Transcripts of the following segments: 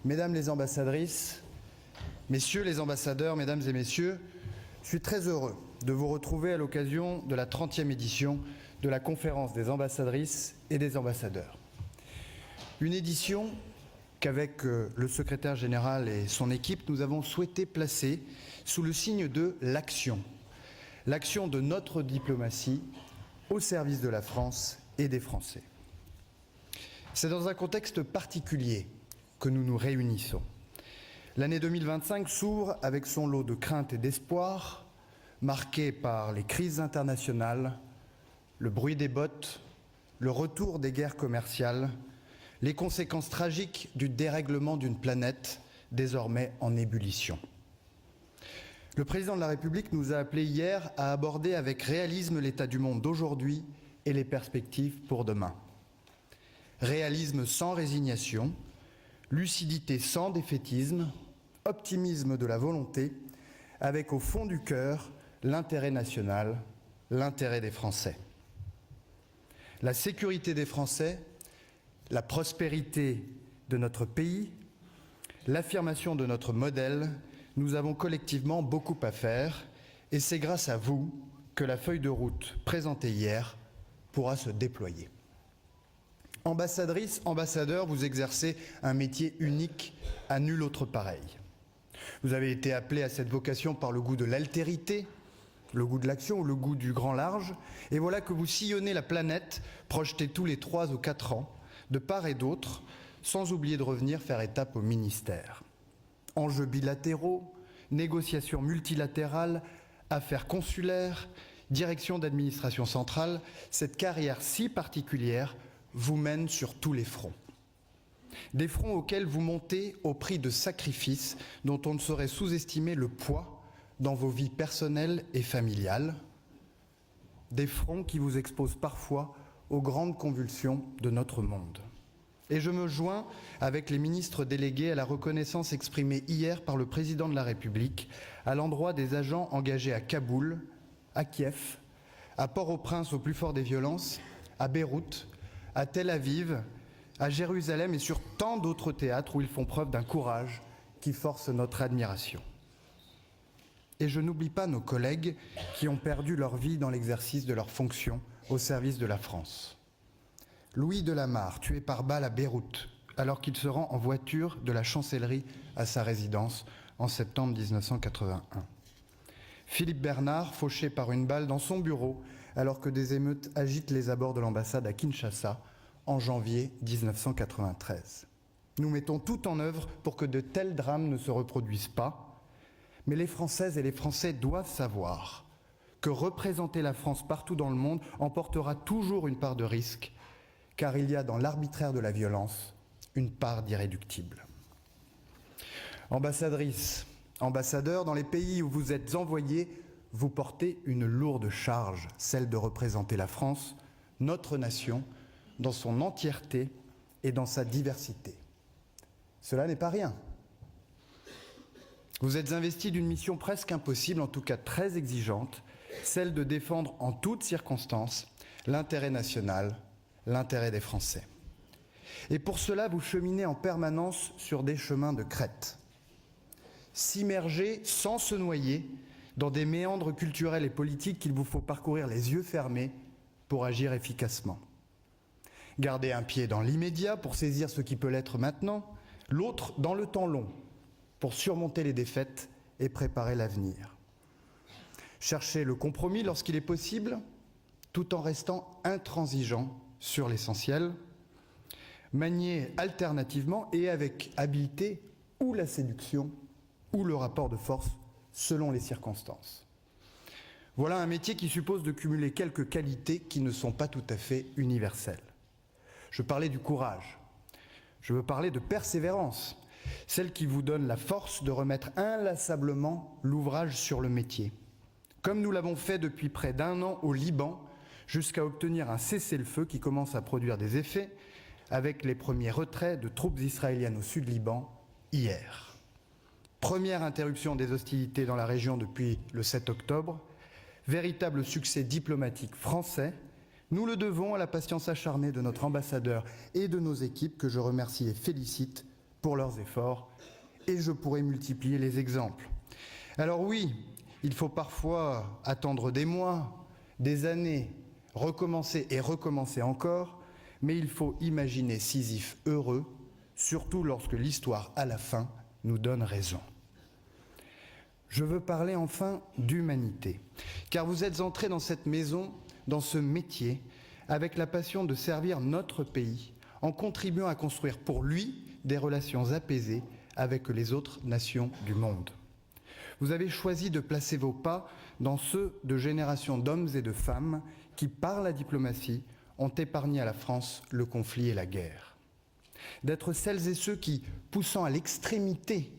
Mesdames les ambassadrices, Messieurs les ambassadeurs, Mesdames et Messieurs, je suis très heureux de vous retrouver à l'occasion de la 30e édition de la conférence des ambassadrices et des ambassadeurs. Une édition qu'avec le secrétaire général et son équipe, nous avons souhaité placer sous le signe de l'action de notre diplomatie au service de la France et des Français. C'est dans un contexte particulier que nous nous réunissons. L'année 2025 s'ouvre avec son lot de craintes et d'espoir, marqué par les crises internationales, le bruit des bottes, le retour des guerres commerciales, les conséquences tragiques du dérèglement d'une planète désormais en ébullition. Le président de la République nous a appelés hier à aborder avec réalisme l'état du monde d'aujourd'hui et les perspectives pour demain. Réalisme sans résignation, lucidité sans défaitisme, optimisme de la volonté, avec au fond du cœur l'intérêt national, l'intérêt des Français. La sécurité des Français, la prospérité de notre pays, l'affirmation de notre modèle, nous avons collectivement beaucoup à faire et c'est grâce à vous que la feuille de route présentée hier pourra se déployer. Ambassadrice, ambassadeur, vous exercez un métier unique à nul autre pareil. Vous avez été appelé à cette vocation par le goût de l'altérité, le goût de l'action ou le goût du grand large, et voilà que vous sillonnez la planète, projeté tous les 3 ou 4 ans, de part et d'autre, sans oublier de revenir faire étape au ministère. Enjeux bilatéraux, négociations multilatérales, affaires consulaires, direction d'administration centrale, cette carrière si particulière vous mène sur tous les fronts. Des fronts auxquels vous montez au prix de sacrifices dont on ne saurait sous-estimer le poids dans vos vies personnelles et familiales. Des fronts qui vous exposent parfois aux grandes convulsions de notre monde. Et je me joins avec les ministres délégués à la reconnaissance exprimée hier par le président de la République à l'endroit des agents engagés à Kaboul, à Kiev, à Port-au-Prince au plus fort des violences, à Beyrouth, à Tel Aviv, à Jérusalem et sur tant d'autres théâtres où ils font preuve d'un courage qui force notre admiration. Et je n'oublie pas nos collègues qui ont perdu leur vie dans l'exercice de leurs fonctions au service de la France. Louis Delamarre, tué par balle à Beyrouth, alors qu'il se rend en voiture de la chancellerie à sa résidence en septembre 1981. Philippe Bernard, fauché par une balle dans son bureau, alors que des émeutes agitent les abords de l'ambassade à Kinshasa en janvier 1993. Nous mettons tout en œuvre pour que de tels drames ne se reproduisent pas, mais les Françaises et les Français doivent savoir que représenter la France partout dans le monde emportera toujours une part de risque, car il y a dans l'arbitraire de la violence une part d'irréductible. Ambassadrice, ambassadeur, dans les pays où vous êtes envoyés, vous portez une lourde charge, celle de représenter la France, notre nation, dans son entièreté et dans sa diversité. Cela n'est pas rien. Vous êtes investi d'une mission presque impossible, en tout cas très exigeante, celle de défendre en toutes circonstances l'intérêt national, l'intérêt des Français. Et pour cela, vous cheminez en permanence sur des chemins de crête. S'immerger sans se noyer dans des méandres culturels et politiques qu'il vous faut parcourir les yeux fermés pour agir efficacement. Garder un pied dans l'immédiat pour saisir ce qui peut l'être maintenant, l'autre dans le temps long pour surmonter les défaites et préparer l'avenir. Chercher le compromis lorsqu'il est possible, tout en restant intransigeant sur l'essentiel, manier alternativement et avec habileté ou la séduction ou le rapport de force selon les circonstances. Voilà un métier qui suppose de cumuler quelques qualités qui ne sont pas tout à fait universelles. Je parlais du courage, je veux parler de persévérance, celle qui vous donne la force de remettre inlassablement l'ouvrage sur le métier, comme nous l'avons fait depuis près d'1 an au Liban, jusqu'à obtenir un cessez-le-feu qui commence à produire des effets avec les premiers retraits de troupes israéliennes au sud Liban hier. Première interruption des hostilités dans la région depuis le 7 octobre, véritable succès diplomatique français, Nous le devons à la patience acharnée de notre ambassadeur et de nos équipes que je remercie et félicite pour leurs efforts, et je pourrais multiplier les exemples. Alors oui, il faut parfois attendre des mois, des années, recommencer et recommencer encore, mais il faut imaginer Sisyphe heureux, surtout lorsque l'histoire, à la fin, nous donne raison. Je veux parler enfin d'humanité, car vous êtes entrés dans cette maison, dans ce métier, avec la passion de servir notre pays, en contribuant à construire pour lui des relations apaisées avec les autres nations du monde. Vous avez choisi de placer vos pas dans ceux de générations d'hommes et de femmes qui, par la diplomatie, ont épargné à la France le conflit et la guerre. D'être celles et ceux qui, poussant à l'extrémité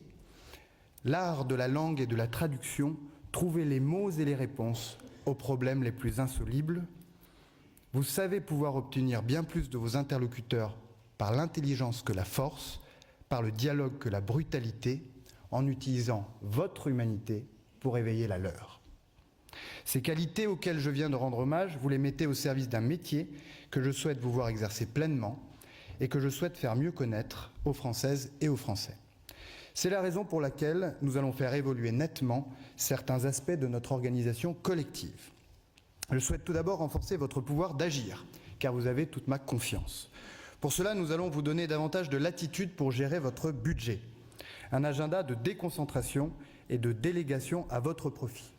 l'art de la langue et de la traduction, trouvaient les mots et les réponses aux problèmes les plus insolubles. Vous savez pouvoir obtenir bien plus de vos interlocuteurs par l'intelligence que la force, par le dialogue que la brutalité, en utilisant votre humanité pour éveiller la leur. Ces qualités auxquelles je viens de rendre hommage, vous les mettez au service d'un métier que je souhaite vous voir exercer pleinement et que je souhaite faire mieux connaître aux Françaises et aux Français. C'est la raison pour laquelle nous allons faire évoluer nettement certains aspects de notre organisation collective. Je souhaite tout d'abord renforcer votre pouvoir d'agir, car vous avez toute ma confiance. Pour cela, nous allons vous donner davantage de latitude pour gérer votre budget. Un agenda de déconcentration et de délégation à votre profit,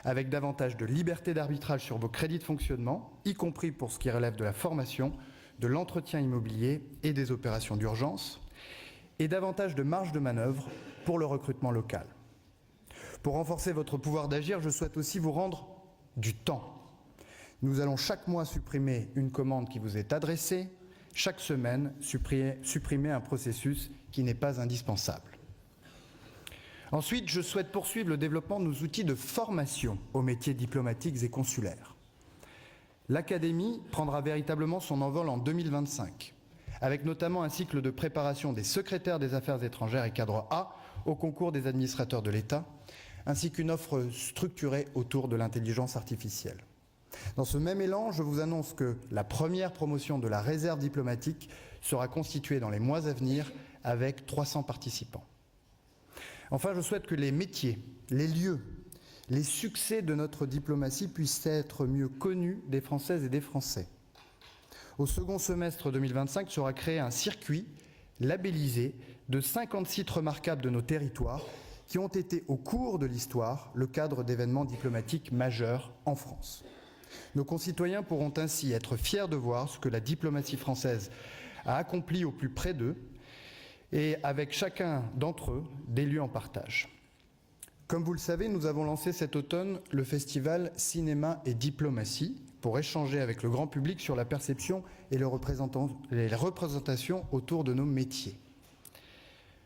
avec davantage de liberté d'arbitrage sur vos crédits de fonctionnement, y compris pour ce qui relève de la formation, de l'entretien immobilier et des opérations d'urgence, et davantage de marge de manœuvre pour le recrutement local. Pour renforcer votre pouvoir d'agir, je souhaite aussi vous rendre du temps. Nous allons chaque mois supprimer une commande qui vous est adressée, chaque semaine supprimer un processus qui n'est pas indispensable. Ensuite, je souhaite poursuivre le développement de nos outils de formation aux métiers diplomatiques et consulaires. L'Académie prendra véritablement son envol en 2025, avec notamment un cycle de préparation des secrétaires des affaires étrangères et cadre A au concours des administrateurs de l'État, ainsi qu'une offre structurée autour de l'intelligence artificielle. Dans ce même élan, je vous annonce que la première promotion de la réserve diplomatique sera constituée dans les mois à venir avec 300 participants. Enfin, je souhaite que les métiers, les lieux, les succès de notre diplomatie puissent être mieux connus des Françaises et des Français. Au second semestre 2025 sera créé un circuit labellisé de 50 sites remarquables de nos territoires qui ont été, au cours de l'histoire, le cadre d'événements diplomatiques majeurs en France. Nos concitoyens pourront ainsi être fiers de voir ce que la diplomatie française a accompli au plus près d'eux et avec chacun d'entre eux des lieux en partage. Comme vous le savez, nous avons lancé cet automne le festival Cinéma et Diplomatie pour échanger avec le grand public sur la perception et les représentations autour de nos métiers.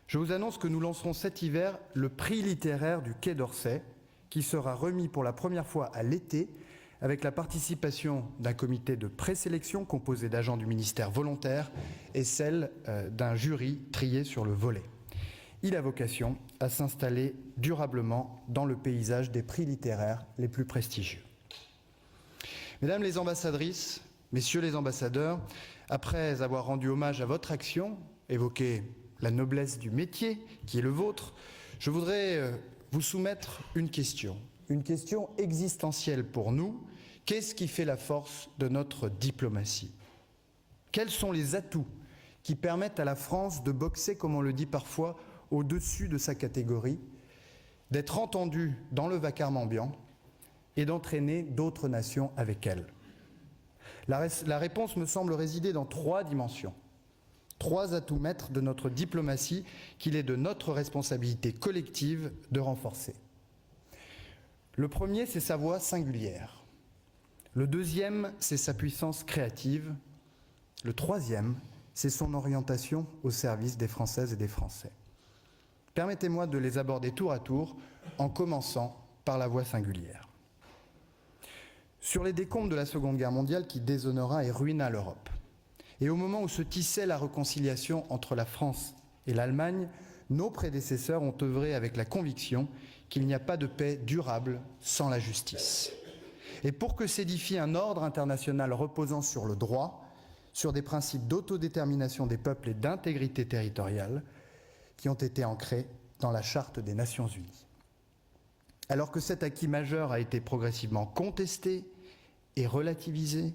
Je vous annonce que nous lancerons cet hiver le prix littéraire du Quai d'Orsay, qui sera remis pour la première fois à l'été avec la participation d'un comité de présélection composé d'agents du ministère volontaires et celle d'un jury trié sur le volet. Il a vocation à s'installer durablement dans le paysage des prix littéraires les plus prestigieux. Mesdames les ambassadrices, messieurs les ambassadeurs, après avoir rendu hommage à votre action, évoqué la noblesse du métier qui est le vôtre, je voudrais vous soumettre une question existentielle pour nous. Qu'est-ce qui fait la force de notre diplomatie? Quels sont les atouts qui permettent à la France de boxer, comme on le dit parfois, au-dessus de sa catégorie, d'être entendue dans le vacarme ambiant et d'entraîner d'autres nations avec elle? La réponse me semble résider dans 3 dimensions, 3 atouts maîtres de notre diplomatie qu'il est de notre responsabilité collective de renforcer. Le premier, c'est sa voix singulière. Le deuxième, c'est sa puissance créative. Le troisième, c'est son orientation au service des Françaises et des Français. Permettez-moi de les aborder tour à tour, en commençant par la voix singulière. Sur les décombres de la Seconde Guerre mondiale qui déshonora et ruina l'Europe, et au moment où se tissait la réconciliation entre la France et l'Allemagne, nos prédécesseurs ont œuvré avec la conviction qu'il n'y a pas de paix durable sans la justice. et pour que s'édifie un ordre international reposant sur le droit, sur des principes d'autodétermination des peuples et d'intégrité territoriale qui ont été ancrés dans la Charte des Nations Unies. Alors que cet acquis majeur a été progressivement contesté et relativisé,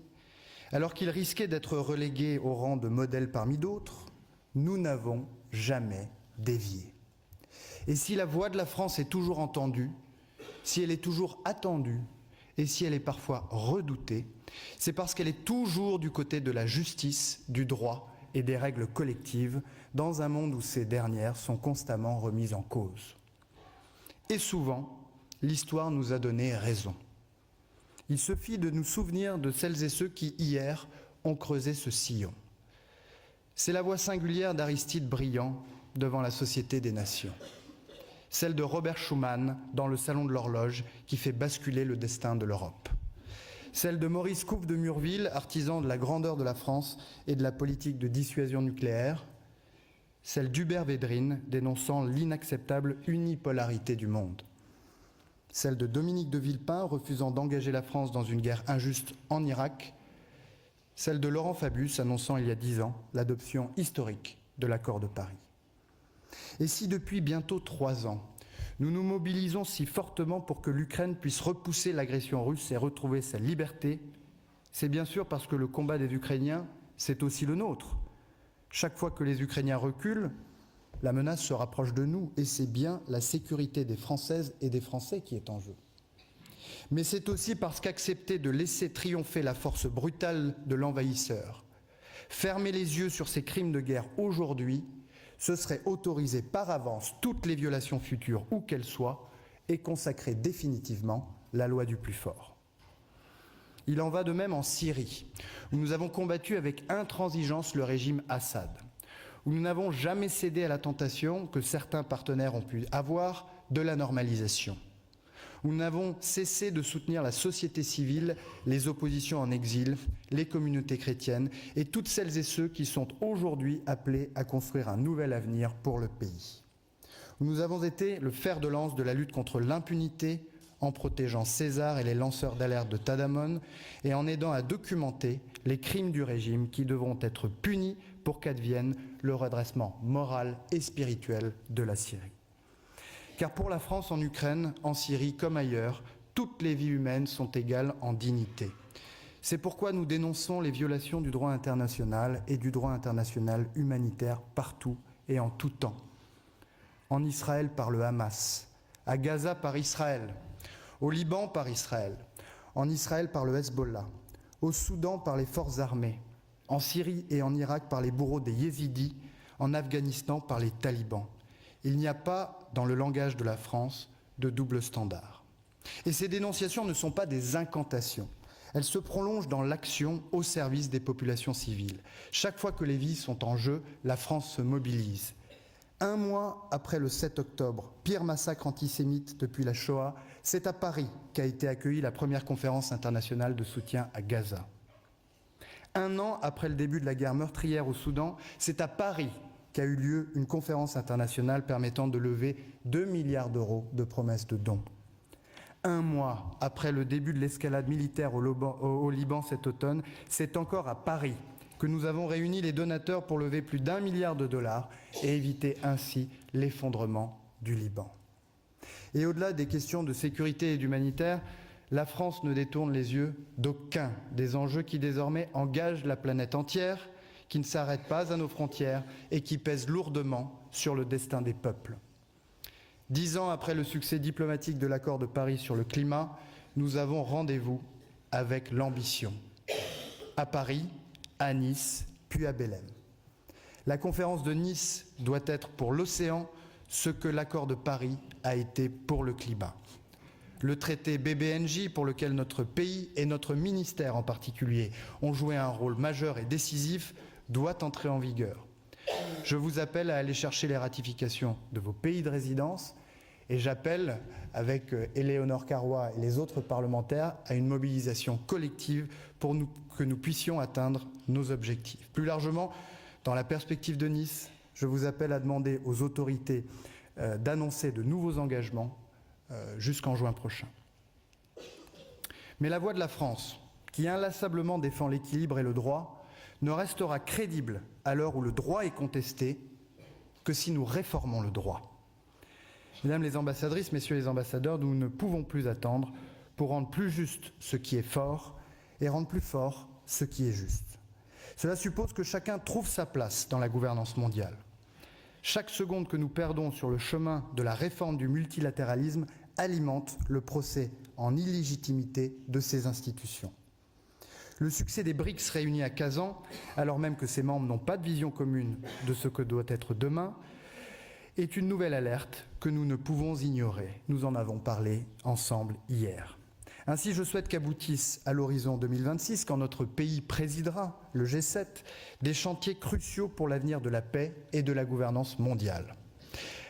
alors qu'il risquait d'être relégué au rang de modèle parmi d'autres, nous n'avons jamais dévié. Et si la voix de la France est toujours entendue, si elle est toujours attendue, et si elle est parfois redoutée, c'est parce qu'elle est toujours du côté de la justice, du droit et des règles collectives, dans un monde où ces dernières sont constamment remises en cause. Et souvent, l'histoire nous a donné raison. Il suffit de nous souvenir de celles et ceux qui, hier, ont creusé ce sillon. C'est la voix singulière d'Aristide Briand devant la Société des Nations. Celle de Robert Schuman dans le Salon de l'Horloge qui fait basculer le destin de l'Europe. Celle de Maurice Couve de Murville, artisan de la grandeur de la France et de la politique de dissuasion nucléaire. Celle d'Hubert Védrine, dénonçant l'inacceptable unipolarité du monde. Celle de Dominique de Villepin, refusant d'engager la France dans une guerre injuste en Irak. Celle de Laurent Fabius, annonçant il y a 10 ans l'adoption historique de l'accord de Paris. Et si depuis bientôt 3 ans, nous nous mobilisons si fortement pour que l'Ukraine puisse repousser l'agression russe et retrouver sa liberté, c'est bien sûr parce que le combat des Ukrainiens, c'est aussi le nôtre. Chaque fois que les Ukrainiens reculent, la menace se rapproche de nous et c'est bien la sécurité des Françaises et des Français qui est en jeu. Mais c'est aussi parce qu'accepter de laisser triompher la force brutale de l'envahisseur, fermer les yeux sur ces crimes de guerre aujourd'hui, ce serait autoriser par avance toutes les violations futures, où qu'elles soient, et consacrer définitivement la loi du plus fort. Il en va de même en Syrie, où nous avons combattu avec intransigeance le régime Assad, où nous n'avons jamais cédé à la tentation que certains partenaires ont pu avoir de la normalisation, où nous n'avons cessé de soutenir la société civile, les oppositions en exil, les communautés chrétiennes et toutes celles et ceux qui sont aujourd'hui appelés à construire un nouvel avenir pour le pays. Où nous avons été le fer de lance de la lutte contre l'impunité, en protégeant César et les lanceurs d'alerte de Tadamon et en aidant à documenter les crimes du régime qui devront être punis pour qu'advienne le redressement moral et spirituel de la Syrie. Car pour la France en Ukraine, en Syrie comme ailleurs, toutes les vies humaines sont égales en dignité. C'est pourquoi nous dénonçons les violations du droit international et du droit international humanitaire partout et en tout temps. En Israël par le Hamas, à Gaza par Israël, au Liban par Israël, en Israël par le Hezbollah, au Soudan par les forces armées, en Syrie et en Irak par les bourreaux des Yézidis, en Afghanistan par les talibans. Il n'y a pas, dans le langage de la France, de double standard. Et ces dénonciations ne sont pas des incantations. Elles se prolongent dans l'action au service des populations civiles. Chaque fois que les vies sont en jeu, la France se mobilise. 1 mois après le 7 octobre, pire massacre antisémite depuis la Shoah, c'est à Paris qu'a été accueillie la première conférence internationale de soutien à Gaza. 1 an après le début de la guerre meurtrière au Soudan, c'est à Paris qu'a eu lieu une conférence internationale permettant de lever 2 milliards d'euros de promesses de dons. 1 mois après le début de l'escalade militaire au Liban cet automne, c'est encore à Paris que nous avons réuni les donateurs pour lever plus d'1 milliard de dollars et éviter ainsi l'effondrement du Liban. Et au-delà des questions de sécurité et d'humanitaire, la France ne détourne les yeux d'aucun des enjeux qui désormais engagent la planète entière, qui ne s'arrêtent pas à nos frontières et qui pèsent lourdement sur le destin des peuples. 10 ans après le succès diplomatique de l'accord de Paris sur le climat, nous avons rendez-vous avec l'ambition. À Paris, à Nice, puis à Belém. La conférence de Nice doit être pour l'océan ce que l'accord de Paris a été pour le climat. Le traité BBNJ, pour lequel notre pays et notre ministère en particulier ont joué un rôle majeur et décisif, doit entrer en vigueur. Je vous appelle à aller chercher les ratifications de vos pays de résidence et j'appelle, avec Éléonore Carrois et les autres parlementaires, à une mobilisation collective pour que nous puissions atteindre nos objectifs. Plus largement, dans la perspective de Nice, je vous appelle à demander aux autorités d'annoncer de nouveaux engagements jusqu'en juin prochain. Mais la voix de la France, qui inlassablement défend l'équilibre et le droit, ne restera crédible à l'heure où le droit est contesté que si nous réformons le droit. Mesdames les ambassadrices, messieurs les ambassadeurs, nous ne pouvons plus attendre pour rendre plus juste ce qui est fort et rendre plus fort ce qui est juste. Cela suppose que chacun trouve sa place dans la gouvernance mondiale. Chaque seconde que nous perdons sur le chemin de la réforme du multilatéralisme alimente le procès en illégitimité de ces institutions. Le succès des BRICS réunis à Kazan, alors même que ses membres n'ont pas de vision commune de ce que doit être demain, est une nouvelle alerte que nous ne pouvons ignorer. Nous en avons parlé ensemble hier. Ainsi, je souhaite qu'aboutissent à l'horizon 2026, quand notre pays présidera le G7, des chantiers cruciaux pour l'avenir de la paix et de la gouvernance mondiale.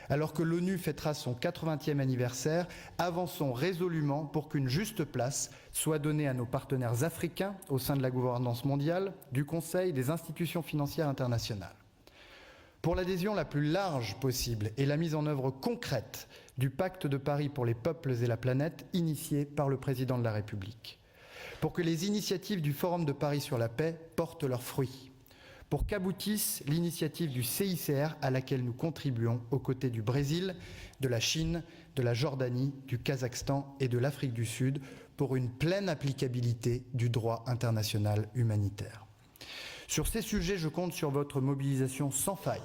Alors que l'ONU fêtera son 80e anniversaire, avançons résolument pour qu'une juste place soit donnée à nos partenaires africains au sein de la gouvernance mondiale, du Conseil, des institutions financières internationales. Pour l'adhésion la plus large possible et la mise en œuvre concrète du pacte de Paris pour les peuples et la planète initié par le président de la République. Pour que les initiatives du Forum de Paris sur la paix portent leurs fruits. Pour qu'aboutisse l'initiative du CICR à laquelle nous contribuons aux côtés du Brésil, de la Chine, de la Jordanie, du Kazakhstan et de l'Afrique du Sud pour une pleine applicabilité du droit international humanitaire. Sur ces sujets, je compte sur votre mobilisation sans faille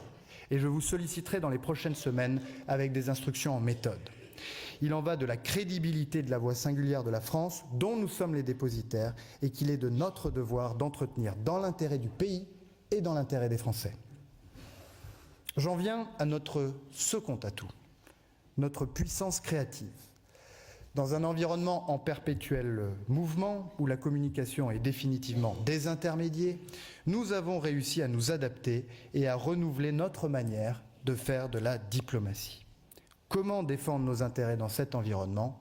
et je vous solliciterai dans les prochaines semaines avec des instructions en méthode. Il en va de la crédibilité de la voix singulière de la France, dont nous sommes les dépositaires, et qu'il est de notre devoir d'entretenir dans l'intérêt du pays et dans l'intérêt des Français. J'en viens à notre second atout, notre puissance créative. Dans un environnement en perpétuel mouvement, où la communication est définitivement désintermédiée, nous avons réussi à nous adapter et à renouveler notre manière de faire de la diplomatie. Comment défendre nos intérêts dans cet environnement?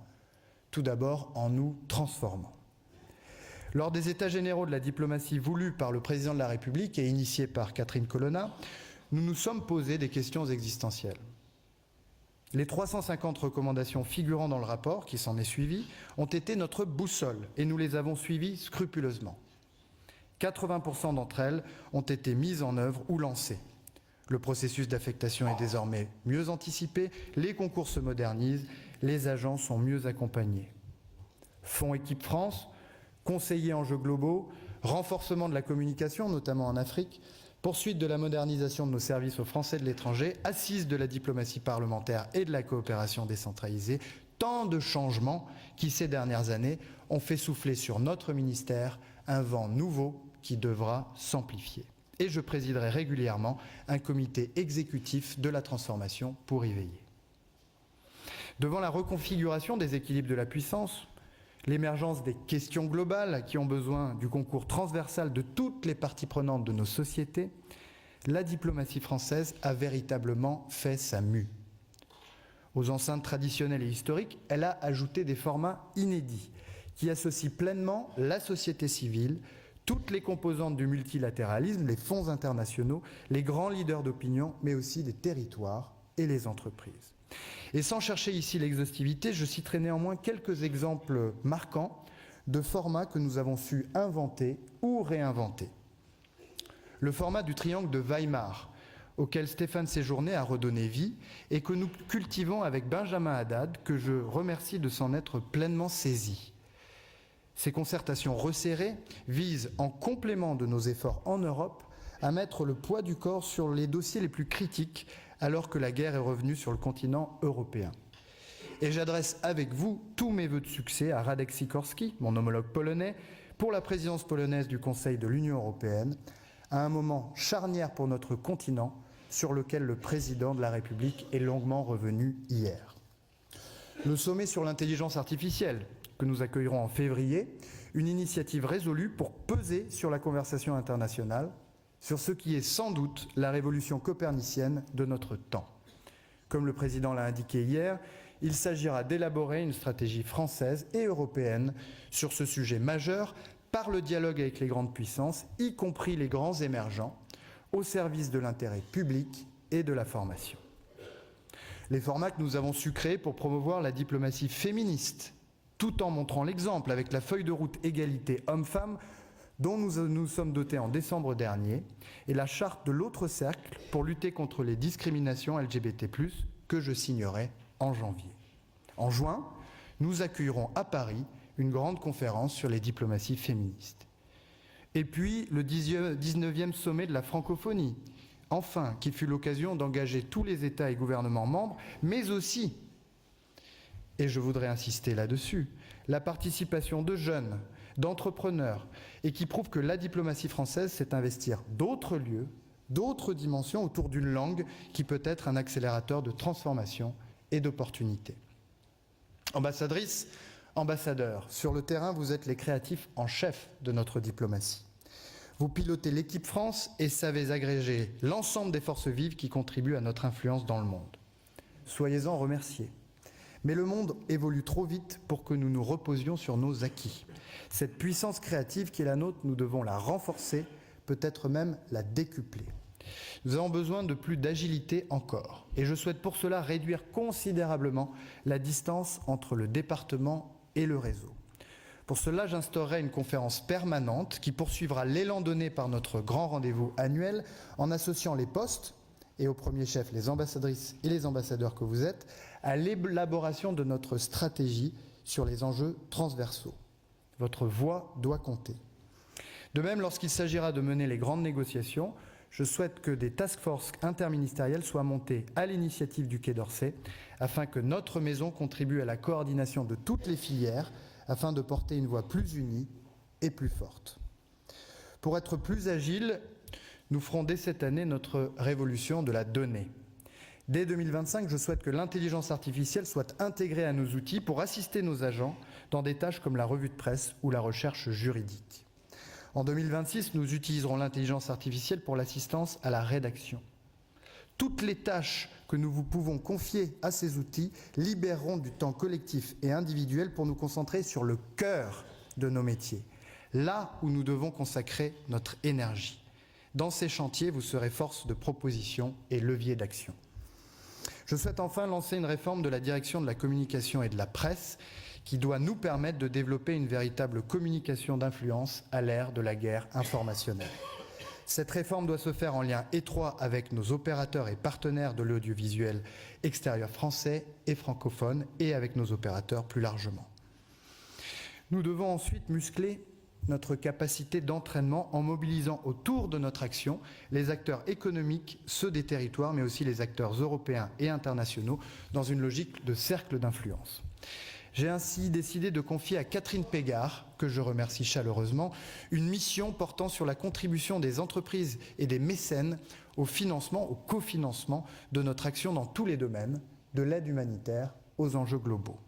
Tout d'abord en nous transformant. Lors des États généraux de la diplomatie voulus par le président de la République et initiés par Catherine Colonna, nous nous sommes posé des questions existentielles. Les 350 recommandations figurant dans le rapport qui s'en est suivi ont été notre boussole et nous les avons suivies scrupuleusement. 80% d'entre elles ont été mises en œuvre ou lancées. Le processus d'affectation est désormais mieux anticipé, les concours se modernisent, les agents sont mieux accompagnés. Fonds Équipe France, conseillers enjeux globaux, renforcement de la communication, notamment en Afrique, poursuite de la modernisation de nos services aux Français de l'étranger, assise de la diplomatie parlementaire et de la coopération décentralisée, tant de changements qui, ces dernières années, ont fait souffler sur notre ministère un vent nouveau qui devra s'amplifier. Et je présiderai régulièrement un comité exécutif de la transformation pour y veiller. Devant la reconfiguration des équilibres de la puissance, l'émergence des questions globales qui ont besoin du concours transversal de toutes les parties prenantes de nos sociétés, la diplomatie française a véritablement fait sa mue. Aux enceintes traditionnelles et historiques, elle a ajouté des formats inédits qui associent pleinement la société civile, toutes les composantes du multilatéralisme, les fonds internationaux, les grands leaders d'opinion, mais aussi les territoires et les entreprises. Et sans chercher ici l'exhaustivité, je citerai néanmoins quelques exemples marquants de formats que nous avons su inventer ou réinventer. Le format du triangle de Weimar, auquel Stéphane Séjourné a redonné vie et que nous cultivons avec Benjamin Haddad, que je remercie de s'en être pleinement saisi. Ces concertations resserrées visent, en complément de nos efforts en Europe, à mettre le poids du corps sur les dossiers les plus critiques alors que la guerre est revenue sur le continent européen. Et j'adresse avec vous tous mes vœux de succès à Radek Sikorski, mon homologue polonais, pour la présidence polonaise du Conseil de l'Union européenne, à un moment charnière pour notre continent sur lequel le président de la République est longuement revenu hier. Le sommet sur l'intelligence artificielle, que nous accueillerons en février, une initiative résolue pour peser sur la conversation internationale, sur ce qui est sans doute la révolution copernicienne de notre temps. Comme le président l'a indiqué hier, il s'agira d'élaborer une stratégie française et européenne sur ce sujet majeur par le dialogue avec les grandes puissances, y compris les grands émergents, au service de l'intérêt public et de la formation. Les formats que nous avons su créer pour promouvoir la diplomatie féministe, tout en montrant l'exemple avec la feuille de route égalité hommes-femmes dont nous sommes dotés en décembre dernier, et la charte de l'autre cercle pour lutter contre les discriminations LGBT+, que je signerai en janvier. En juin, nous accueillerons à Paris une grande conférence sur les diplomaties féministes. Et puis le 19e sommet de la francophonie, enfin, qui fut l'occasion d'engager tous les États et gouvernements membres, mais aussi, et je voudrais insister là-dessus, la participation de jeunes, d'entrepreneurs, et qui prouve que la diplomatie française sait investir d'autres lieux, d'autres dimensions autour d'une langue qui peut être un accélérateur de transformation et d'opportunités. Ambassadrice, ambassadeurs, sur le terrain, vous êtes les créatifs en chef de notre diplomatie. Vous pilotez l'équipe France et savez agréger l'ensemble des forces vives qui contribuent à notre influence dans le monde. Soyez-en remerciés. Mais le monde évolue trop vite pour que nous nous reposions sur nos acquis. Cette puissance créative qui est la nôtre, nous devons la renforcer, peut-être même la décupler. Nous avons besoin de plus d'agilité encore. Et je souhaite pour cela réduire considérablement la distance entre le département et le réseau. Pour cela, j'instaurerai une conférence permanente qui poursuivra l'élan donné par notre grand rendez-vous annuel en associant les postes, et au premier chef les ambassadrices et les ambassadeurs que vous êtes, à l'élaboration de notre stratégie sur les enjeux transversaux. Votre voix doit compter. De même, lorsqu'il s'agira de mener les grandes négociations, je souhaite que des task forces interministérielles soient montées à l'initiative du Quai d'Orsay afin que notre maison contribue à la coordination de toutes les filières afin de porter une voix plus unie et plus forte. Pour être plus agile, nous ferons dès cette année notre révolution de la donnée. Dès 2025, je souhaite que l'intelligence artificielle soit intégrée à nos outils pour assister nos agents dans des tâches comme la revue de presse ou la recherche juridique. En 2026, nous utiliserons l'intelligence artificielle pour l'assistance à la rédaction. Toutes les tâches que nous vous pouvons confier à ces outils libéreront du temps collectif et individuel pour nous concentrer sur le cœur de nos métiers, là où nous devons consacrer notre énergie. Dans ces chantiers, vous serez force de proposition et levier d'action. Je souhaite enfin lancer une réforme de la direction de la communication et de la presse qui doit nous permettre de développer une véritable communication d'influence à l'ère de la guerre informationnelle. Cette réforme doit se faire en lien étroit avec nos opérateurs et partenaires de l'audiovisuel extérieur français et francophone et avec nos opérateurs plus largement. Nous devons ensuite muscler notre capacité d'entraînement en mobilisant autour de notre action les acteurs économiques, ceux des territoires, mais aussi les acteurs européens et internationaux dans une logique de cercle d'influence. J'ai ainsi décidé de confier à Catherine Pégard, que je remercie chaleureusement, une mission portant sur la contribution des entreprises et des mécènes au financement, au cofinancement de notre action dans tous les domaines, de l'aide humanitaire aux enjeux globaux.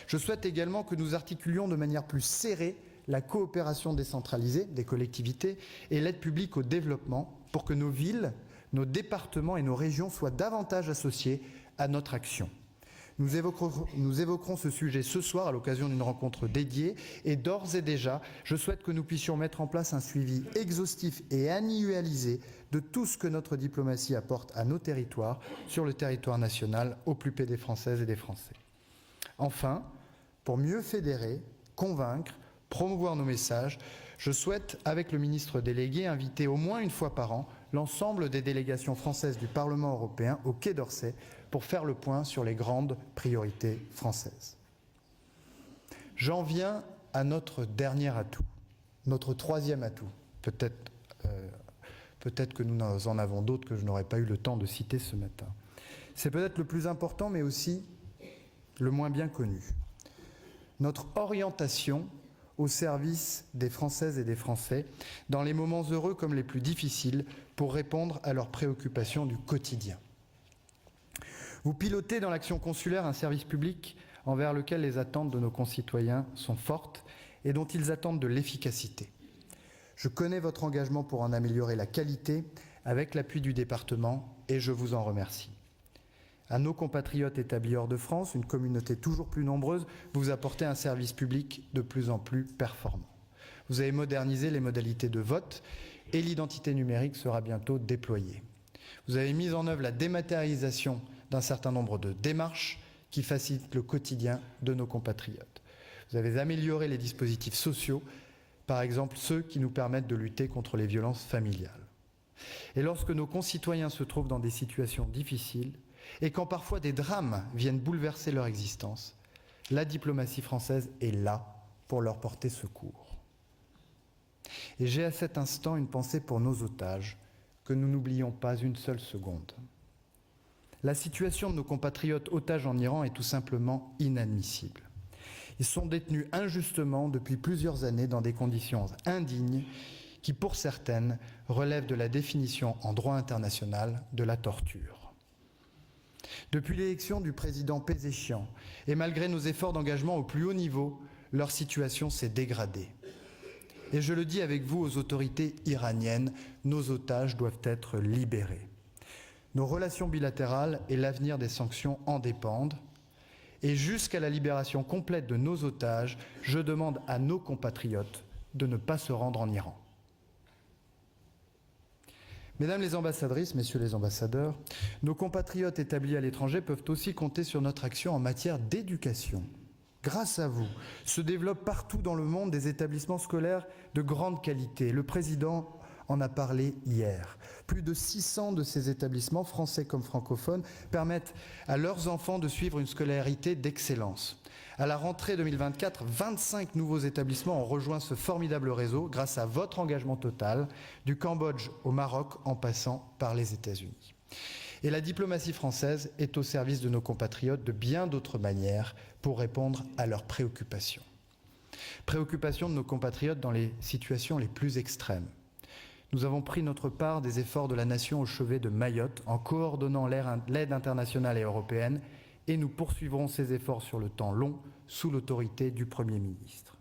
Je souhaite également que nous articulions de manière plus serrée la coopération décentralisée des collectivités et l'aide publique au développement pour que nos villes, nos départements et nos régions soient davantage associés à notre action. Nous évoquerons ce sujet ce soir à l'occasion d'une rencontre dédiée et d'ores et déjà, je souhaite que nous puissions mettre en place un suivi exhaustif et annualisé de tout ce que notre diplomatie apporte à nos territoires, sur le territoire national, au plus près des Françaises et des Français. Enfin, pour mieux fédérer, convaincre, promouvoir nos messages, je souhaite, avec le ministre délégué, inviter au moins une fois par an l'ensemble des délégations françaises du Parlement européen au Quai d'Orsay pour faire le point sur les grandes priorités françaises. J'en viens à notre dernier atout, notre troisième atout. Peut-être que nous en avons d'autres que je n'aurais pas eu le temps de citer ce matin. C'est peut-être le plus important, mais aussi le moins bien connu. Notre orientation au service des Françaises et des Français, dans les moments heureux comme les plus difficiles, pour répondre à leurs préoccupations du quotidien. Vous pilotez dans l'action consulaire un service public envers lequel les attentes de nos concitoyens sont fortes et dont ils attendent de l'efficacité. Je connais votre engagement pour en améliorer la qualité avec l'appui du département et je vous en remercie. À nos compatriotes établis hors de France, une communauté toujours plus nombreuse, vous apportez un service public de plus en plus performant. Vous avez modernisé les modalités de vote et l'identité numérique sera bientôt déployée. Vous avez mis en œuvre la dématérialisation d'un certain nombre de démarches qui facilitent le quotidien de nos compatriotes. Vous avez amélioré les dispositifs sociaux, par exemple ceux qui nous permettent de lutter contre les violences familiales. Et lorsque nos concitoyens se trouvent dans des situations difficiles, et quand parfois des drames viennent bouleverser leur existence, la diplomatie française est là pour leur porter secours. Et j'ai à cet instant une pensée pour nos otages, que nous n'oublions pas une seule seconde. La situation de nos compatriotes otages en Iran est tout simplement inadmissible. Ils sont détenus injustement depuis plusieurs années dans des conditions indignes qui, pour certaines, relèvent de la définition en droit international de la torture. Depuis l'élection du président Pezeshkian, et malgré nos efforts d'engagement au plus haut niveau, leur situation s'est dégradée. Et je le dis avec vous aux autorités iraniennes, nos otages doivent être libérés. Nos relations bilatérales et l'avenir des sanctions en dépendent. Et jusqu'à la libération complète de nos otages, je demande à nos compatriotes de ne pas se rendre en Iran. Mesdames les ambassadrices, messieurs les ambassadeurs, nos compatriotes établis à l'étranger peuvent aussi compter sur notre action en matière d'éducation. Grâce à vous, se développent partout dans le monde des établissements scolaires de grande qualité. Le président en a parlé hier. Plus de 600 de ces établissements, français comme francophones, permettent à leurs enfants de suivre une scolarité d'excellence. À la rentrée 2024, 25 nouveaux établissements ont rejoint ce formidable réseau grâce à votre engagement total, du Cambodge au Maroc en passant par les États-Unis. Et la diplomatie française est au service de nos compatriotes de bien d'autres manières pour répondre à leurs préoccupations. Préoccupations de nos compatriotes dans les situations les plus extrêmes. Nous avons pris notre part des efforts de la nation au chevet de Mayotte en coordonnant l'aide internationale et européenne et nous poursuivrons ces efforts sur le temps long sous l'autorité du Premier ministre.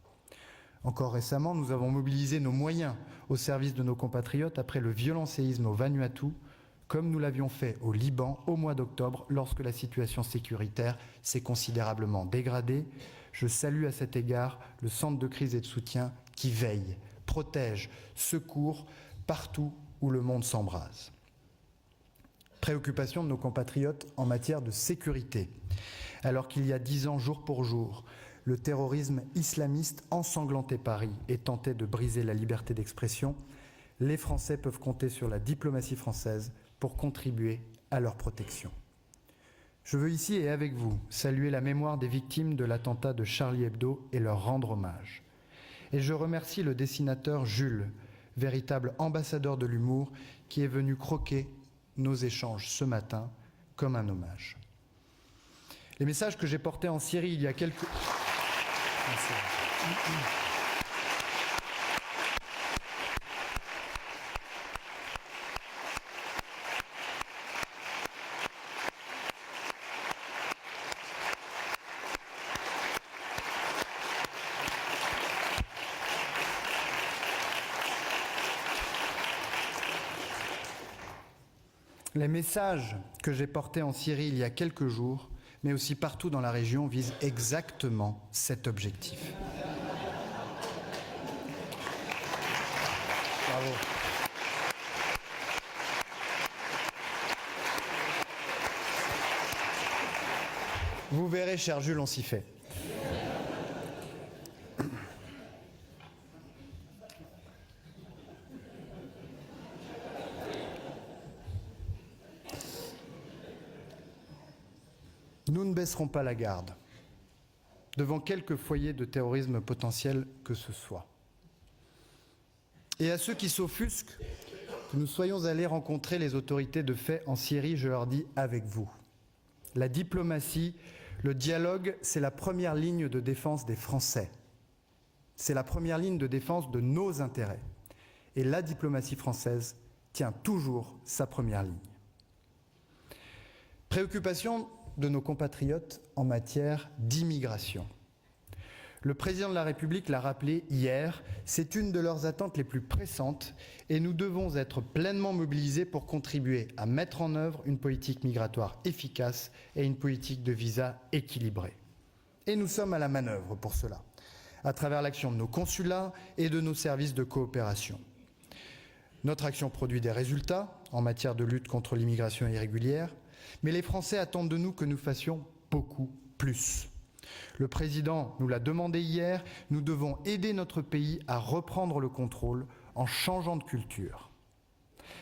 Encore récemment, nous avons mobilisé nos moyens au service de nos compatriotes après le violent séisme au Vanuatu, comme nous l'avions fait au Liban au mois d'octobre lorsque la situation sécuritaire s'est considérablement dégradée. Je salue à cet égard le centre de crise et de soutien qui veille, protège, secourt partout où le monde s'embrase. Préoccupation de nos compatriotes en matière de sécurité. Alors qu'il y a 10 ans, jour pour jour, le terrorisme islamiste ensanglantait Paris et tentait de briser la liberté d'expression, les Français peuvent compter sur la diplomatie française pour contribuer à leur protection. Je veux ici et avec vous saluer la mémoire des victimes de l'attentat de Charlie Hebdo et leur rendre hommage. Et je remercie le dessinateur Jules, véritable ambassadeur de l'humour, qui est venu croquer nos échanges ce matin comme un hommage. Les messages que j'ai portés en Syrie il y a quelques... Les messages que j'ai portés en Syrie il y a quelques jours, mais aussi partout dans la région, visent exactement cet objectif. Bravo. Vous verrez, cher Jules, on s'y fait. Nous ne baisserons pas la garde devant quelque foyer de terrorisme potentiel que ce soit. Et à ceux qui s'offusquent que nous soyons allés rencontrer les autorités de fait en Syrie, je leur dis avec vous. La diplomatie, le dialogue, c'est la première ligne de défense des Français. C'est la première ligne de défense de nos intérêts. Et la diplomatie française tient toujours sa première ligne. Préoccupation de nos compatriotes en matière d'immigration. Le président de la République l'a rappelé hier, c'est une de leurs attentes les plus pressantes et nous devons être pleinement mobilisés pour contribuer à mettre en œuvre une politique migratoire efficace et une politique de visa équilibrée. Et nous sommes à la manœuvre pour cela, à travers l'action de nos consulats et de nos services de coopération. Notre action produit des résultats en matière de lutte contre l'immigration irrégulière, mais les Français attendent de nous que nous fassions beaucoup plus. Le président nous l'a demandé hier, nous devons aider notre pays à reprendre le contrôle en changeant de culture.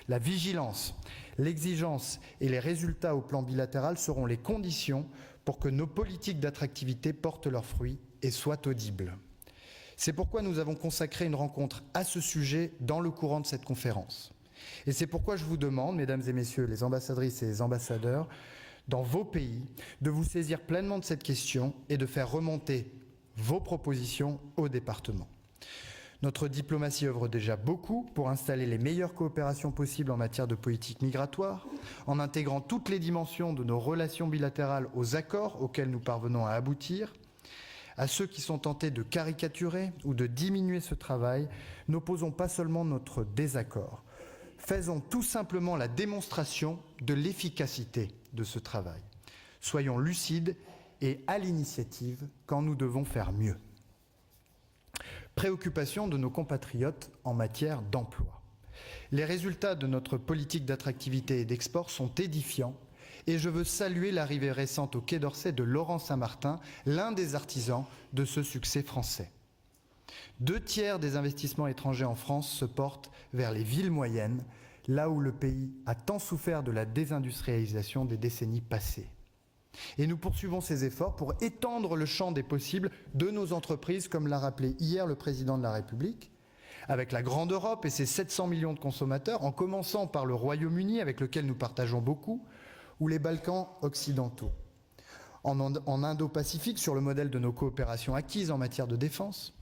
La vigilance, l'exigence et les résultats au plan bilatéral seront les conditions pour que nos politiques d'attractivité portent leurs fruits et soient audibles. C'est pourquoi nous avons consacré une rencontre à ce sujet dans le courant de cette conférence. Et c'est pourquoi je vous demande, mesdames et messieurs les ambassadrices et les ambassadeurs, dans vos pays, de vous saisir pleinement de cette question et de faire remonter vos propositions au département. Notre diplomatie œuvre déjà beaucoup pour installer les meilleures coopérations possibles en matière de politique migratoire, en intégrant toutes les dimensions de nos relations bilatérales aux accords auxquels nous parvenons à aboutir. À ceux qui sont tentés de caricaturer ou de diminuer ce travail, n'opposons pas seulement notre désaccord. Faisons tout simplement la démonstration de l'efficacité de ce travail. Soyons lucides et à l'initiative quand nous devons faire mieux. Préoccupation de nos compatriotes en matière d'emploi. Les résultats de notre politique d'attractivité et d'export sont édifiants et je veux saluer l'arrivée récente au Quai d'Orsay de Laurent Saint-Martin, l'un des artisans de ce succès français. 2/3 des investissements étrangers en France se portent vers les villes moyennes, là où le pays a tant souffert de la désindustrialisation des décennies passées. Et nous poursuivons ces efforts pour étendre le champ des possibles de nos entreprises, comme l'a rappelé hier le président de la République, avec la grande Europe et ses 700 millions de consommateurs, en commençant par le Royaume-Uni, avec lequel nous partageons beaucoup, ou les Balkans occidentaux. En Indo-Pacifique, sur le modèle de nos coopérations acquises en matière de défense,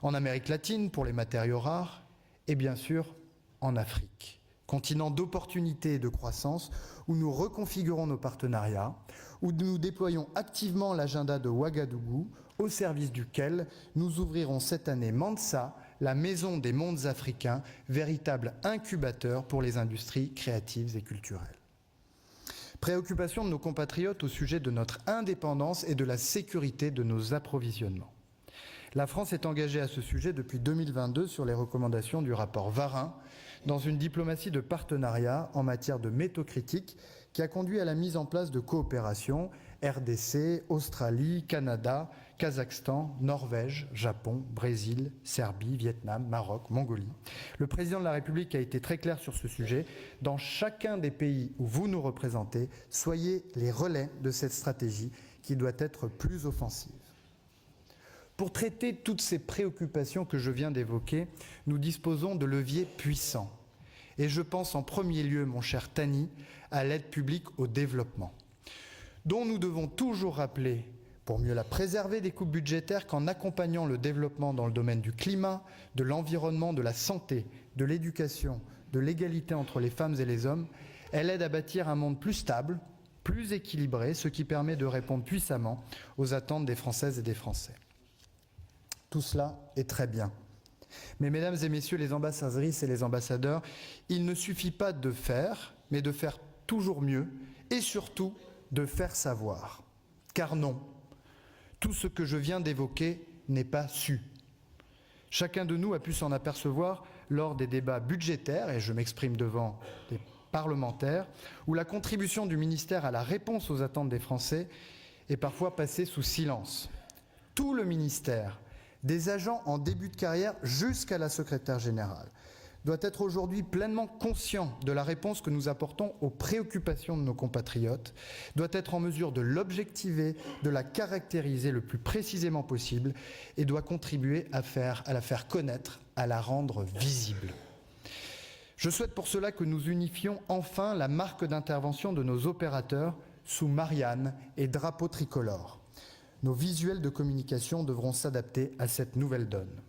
en Amérique latine pour les matériaux rares, et bien sûr en Afrique. Continent d'opportunités et de croissance, où nous reconfigurons nos partenariats, où nous déployons activement l'agenda de Ouagadougou, au service duquel nous ouvrirons cette année Mansa, la maison des mondes africains, véritable incubateur pour les industries créatives et culturelles. Préoccupation de nos compatriotes au sujet de notre indépendance et de la sécurité de nos approvisionnements. La France est engagée à ce sujet depuis 2022 sur les recommandations du rapport Varin, dans une diplomatie de partenariat en matière de métaux critiques qui a conduit à la mise en place de coopérations RDC, Australie, Canada, Kazakhstan, Norvège, Japon, Brésil, Serbie, Vietnam, Maroc, Mongolie. Le président de la République a été très clair sur ce sujet. Dans chacun des pays où vous nous représentez, soyez les relais de cette stratégie qui doit être plus offensive. Pour traiter toutes ces préoccupations que je viens d'évoquer, nous disposons de leviers puissants. Et je pense en premier lieu, mon cher Thani, à l'aide publique au développement, dont nous devons toujours rappeler, pour mieux la préserver des coupes budgétaires, qu'en accompagnant le développement dans le domaine du climat, de l'environnement, de la santé, de l'éducation, de l'égalité entre les femmes et les hommes, elle aide à bâtir un monde plus stable, plus équilibré, ce qui permet de répondre puissamment aux attentes des Françaises et des Français. Tout cela est très bien. Mais mesdames et messieurs les ambassadrices et les ambassadeurs, il ne suffit pas de faire, mais de faire toujours mieux et surtout de faire savoir. Car non, tout ce que je viens d'évoquer n'est pas su. Chacun de nous a pu s'en apercevoir lors des débats budgétaires, et je m'exprime devant des parlementaires, où la contribution du ministère à la réponse aux attentes des Français est parfois passée sous silence. Tout le ministère, des agents en début de carrière jusqu'à la secrétaire générale, doit être aujourd'hui pleinement conscient de la réponse que nous apportons aux préoccupations de nos compatriotes, doit être en mesure de l'objectiver, de la caractériser le plus précisément possible et doit contribuer à la faire connaître, à la rendre visible. Je souhaite pour cela que nous unifions enfin la marque d'intervention de nos opérateurs sous Marianne et drapeau tricolore. Nos visuels de communication devront s'adapter à cette nouvelle donne.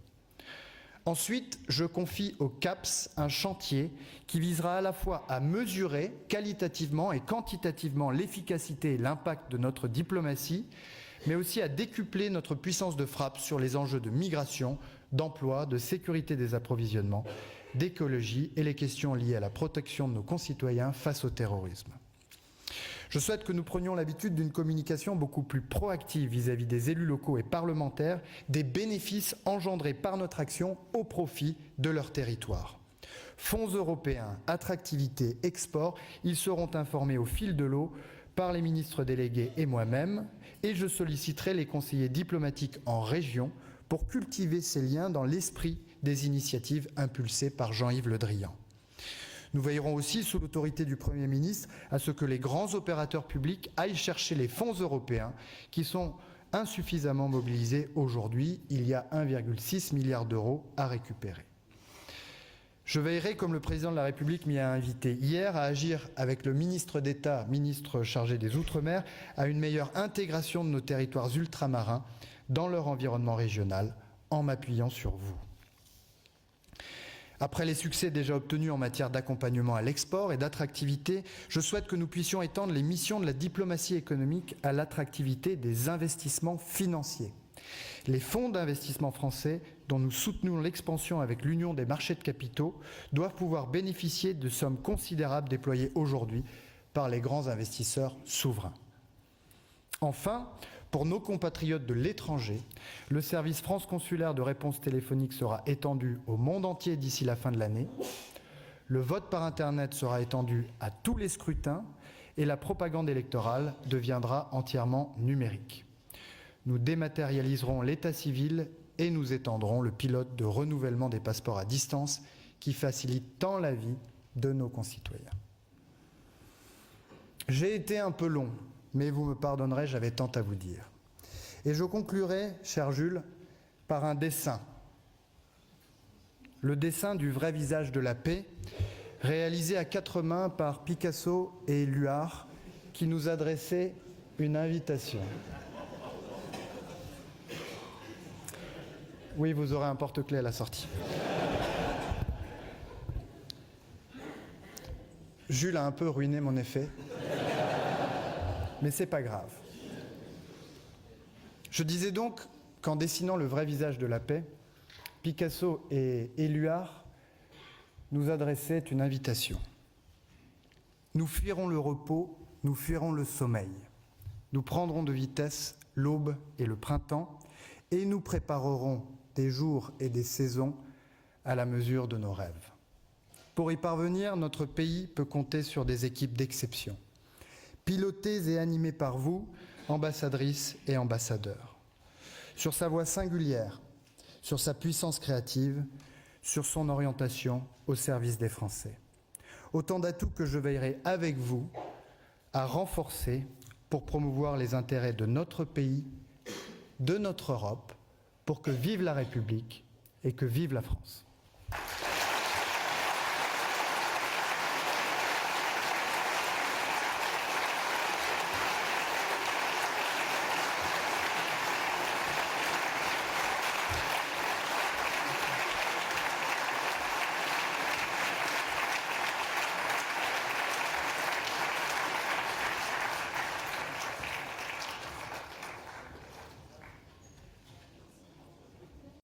Ensuite, je confie au CAPS un chantier qui visera à la fois à mesurer qualitativement et quantitativement l'efficacité et l'impact de notre diplomatie, mais aussi à décupler notre puissance de frappe sur les enjeux de migration, d'emploi, de sécurité des approvisionnements, d'écologie et les questions liées à la protection de nos concitoyens face au terrorisme. Je souhaite que nous prenions l'habitude d'une communication beaucoup plus proactive vis-à-vis des élus locaux et parlementaires, des bénéfices engendrés par notre action au profit de leur territoire. Fonds européens, attractivité, export, ils seront informés au fil de l'eau par les ministres délégués et moi-même, et je solliciterai les conseillers diplomatiques en région pour cultiver ces liens dans l'esprit des initiatives impulsées par Jean-Yves Le Drian. Nous veillerons aussi, sous l'autorité du Premier ministre, à ce que les grands opérateurs publics aillent chercher les fonds européens qui sont insuffisamment mobilisés aujourd'hui. Il y a 1,6 milliard d'euros à récupérer. Je veillerai, comme le président de la République m'y a invité hier, à agir avec le ministre d'État, ministre chargé des Outre-mer, à une meilleure intégration de nos territoires ultramarins dans leur environnement régional, en m'appuyant sur vous. Après les succès déjà obtenus en matière d'accompagnement à l'export et d'attractivité, je souhaite que nous puissions étendre les missions de la diplomatie économique à l'attractivité des investissements financiers. Les fonds d'investissement français, dont nous soutenons l'expansion avec l'Union des marchés de capitaux, doivent pouvoir bénéficier de sommes considérables déployées aujourd'hui par les grands investisseurs souverains. Enfin, pour nos compatriotes de l'étranger, le service France Consulaire de réponse téléphonique sera étendu au monde entier d'ici la fin de l'année. Le vote par Internet sera étendu à tous les scrutins et la propagande électorale deviendra entièrement numérique. Nous dématérialiserons l'état civil et nous étendrons le pilote de renouvellement des passeports à distance qui facilite tant la vie de nos concitoyens. J'ai été un peu long, mais vous me pardonnerez, j'avais tant à vous dire. Et je conclurai, cher Jules, par un dessin. Le dessin du vrai visage de la paix, réalisé à 4 mains par Picasso et Éluard, qui nous adressaient une invitation. Oui, vous aurez un porte-clés à la sortie. Jules a un peu ruiné mon effet, mais c'est pas grave. Je disais donc qu'en dessinant le vrai visage de la paix, Picasso et Éluard nous adressaient une invitation. Nous fuirons le repos, nous fuirons le sommeil. Nous prendrons de vitesse l'aube et le printemps et nous préparerons des jours et des saisons à la mesure de nos rêves. Pour y parvenir, notre pays peut compter sur des équipes d'exception, pilotées et animées par vous, ambassadrices et ambassadeurs, sur sa voix singulière, sur sa puissance créative, sur son orientation au service des Français. Autant d'atouts que je veillerai avec vous à renforcer pour promouvoir les intérêts de notre pays, de notre Europe, pour que vive la République et que vive la France.